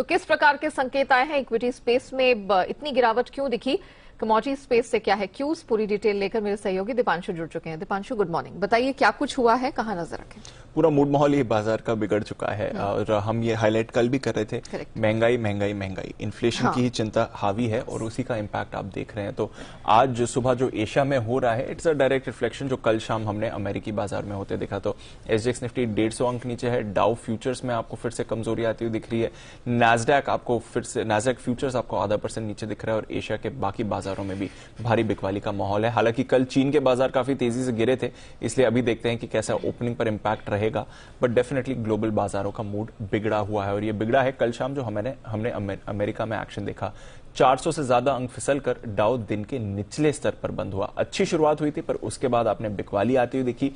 तो किस प्रकार के संकेत आए हैं? इक्विटी स्पेस में इतनी गिरावट क्यों दिखी? कमोडिटी स्पेस से क्या है क्यूज? पूरी डिटेल लेकर मेरे सहयोगी दीपांशु जुड़ चुके हैं। Deepanshu, good morning. बताइए क्या कुछ हुआ है, कहां नजर रखें? पूरा मूड माहौल ही बाजार का बिगड़ चुका है और हम ये हाईलाइट कल भी कर रहे थे। महंगाई महंगाई महंगाई, इन्फ्लेशन की ही चिंता हावी है और उसी का इंपैक्ट आप देख रहे हैं। तो आज सुबह जो एशिया में हो रहा है, इट्स अ डायरेक्ट रिफ्लेक्शन जो कल शाम हमने अमेरिकी बाजार में होते देखा। तो एसजेएक्स निफ्टी 150 अंक नीचे है। डाउ फ्यूचर्स में आपको फिर से कमजोरी आती हुई दिख रही है। नैस्डैक आपको फिर से, नैस्डैक फ्यूचर्स आपको ½ % नीचे दिख रहा है और एशिया के बाकी बाजारों में भी भारी बिकवाली का माहौल है। हालांकि कल चीन के बाजार काफी तेजी से गिरे थे, इसलिए अभी देखते हैं कि कैसा ओपनिंग पर इंपैक्ट रहेगा। बट डेफिनेटली ग्लोबल बाजारों का मूड बिगड़ा हुआ है और ये बिगड़ा है कल शाम जो हमने अमेरिका में एक्शन देखा। 400 से ज्यादा अंक फिसलकर डाउ दिन के निचले स्तर पर बंद हुआ। अच्छी शुरुआत हुई थी पर उसके बाद आपने बिकवाली आती हुई देखी।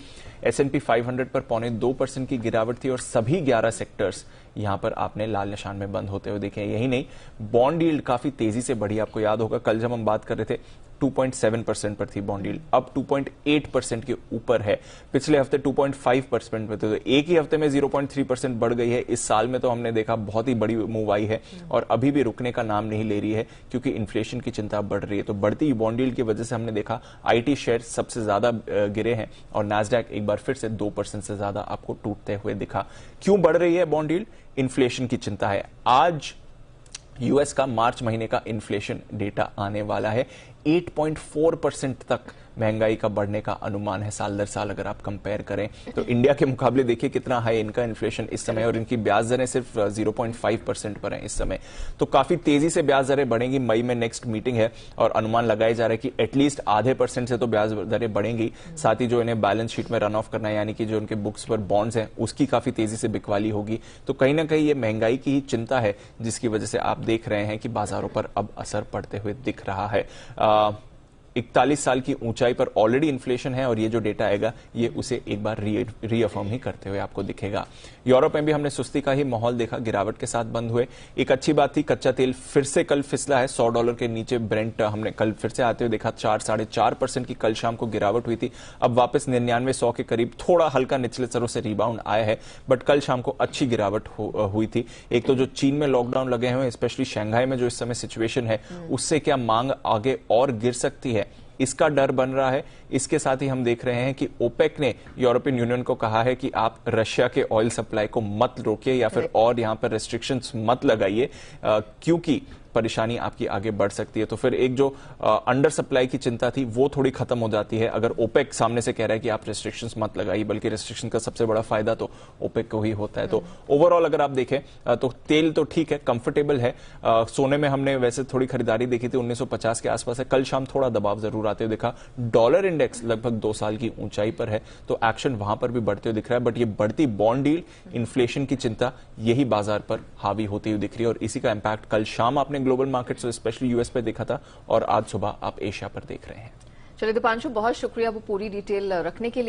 S&P 500 पर 0.25% की गिरावट थी और सभी 11 सेक्टर्स यहां पर आपने लाल निशान में बंद होते हुए देखे। यही नहीं, बॉन्ड यील्ड काफी तेजी से बढ़ी। आपको याद होगा कल जब हम बात कर रहे थे 2.7% पर थी बॉन्ड यील्ड, अब 2.8% के ऊपर है। पिछले हफ्ते 2.5% पे थे, तो एक ही हफ्ते में 0.3% बढ़ गई है। इस साल में तो हमने देखा बहुत ही बड़ी मूव आई है और अभी भी रुकने का नाम नहीं ले रही है क्योंकि इन्फ्लेशन की चिंता बढ़ रही है। तो बढ़ती बॉन्ड यील्ड की वजह से हमने देखा आईटी शेयर सबसे ज्यादा गिरे हैं और नैस्डैक एक बार फिर से 2% से ज्यादा आपको टूटते हुए दिखा। क्यों बढ़ रही है बॉन्ड यील्ड? इन्फ्लेशन की चिंता है। आज यूएस का मार्च महीने का इन्फ्लेशन डेटा आने वाला है। 8.4% तक महंगाई का बढ़ने का अनुमान है साल दर साल। अगर आप कंपेयर करें तो इंडिया के मुकाबले देखिए कितना हाई इनका इन्फ्लेशन इस समय और इनकी ब्याज दरें सिर्फ 0.5% पर हैं इस समय। तो काफी तेजी से ब्याज दरें बढ़ेंगी। मई में नेक्स्ट मीटिंग है और अनुमान लगाया जा रहा है कि एटलीस्ट ½ % से तो ब्याज दरें बढ़ेंगी। साथ ही जो इन्हें बैलेंस शीट में रन ऑफ करना है, यानी कि जो उनके बुक्स पर बॉन्ड्स हैं, उसकी काफी तेजी से बिकवाली होगी। तो कहीं ना कहीं ये महंगाई की ही चिंता है जिसकी वजह से आप देख रहे हैं कि बाजारों पर अब असर पड़ते हुए दिख रहा है। 41 साल की ऊंचाई पर ऑलरेडी इन्फ्लेशन है और ये जो डेटा आएगा ये उसे एक बार रीअफर्म ही करते हुए आपको दिखेगा। यूरोप में भी हमने सुस्ती का ही माहौल देखा, गिरावट के साथ बंद हुए। एक अच्छी बात थी, कच्चा तेल फिर से कल फिसला है। $100 के नीचे ब्रेंट हमने कल फिर से आते हुए देखा। 4-4.5% की कल शाम को गिरावट हुई थी। अब वापस 99-100 के करीब थोड़ा हल्का निचले स्तरों से रिबाउंड आया है, बट कल शाम को अच्छी गिरावट हुई थी। एक तो जो चीन में लॉकडाउन लगे हुए हैं, स्पेशली शंघाई में जो इस समय सिचुएशन है, उससे क्या मांग आगे और गिर सकती है, इसका डर बन रहा है। इसके साथ ही हम देख रहे हैं कि ओपेक ने यूरोपियन यूनियन को कहा है कि आप रशिया के ऑयल सप्लाई को मत रोकिए या फिर और यहां पर रेस्ट्रिक्शंस मत लगाइए क्योंकि परेशानी आपकी आगे बढ़ सकती है। तो फिर एक जो अंडर सप्लाई की चिंता थी वो थोड़ी खत्म हो जाती है अगर ओपेक सामने से कह रहा है कि आप रेस्ट्रिक्शंस मत लगाइए, बल्कि रेस्ट्रिक्शन का सबसे बड़ा फायदा तो ओपेक को ही होता है। तो ओवरऑल अगर आप देखें तो तेल तो ठीक है, कंफर्टेबल है। सोने में हमने वैसे थोड़ी खरीदारी देखी थी, 1950 के आसपास है। कल शाम थोड़ा दबाव जरूर आते हुए देखा। डॉलर इंडेक्स लगभग 2 साल की ऊंचाई पर है, तो एक्शन वहां पर भी बढ़ते हुए दिख रहा है। बट ये बढ़ती बॉन्ड डील, इन्फ्लेशन की चिंता, यही बाजार पर हावी होती हुई दिख रही है और इसी का इंपैक्ट कल शाम आपने ग्लोबल मार्केट्स स्पेशली यूएस पे देखा था और आज सुबह आप एशिया पर देख रहे हैं। चलिए दीपांशु, बहुत शुक्रिया वो पूरी डिटेल रखने के लिए।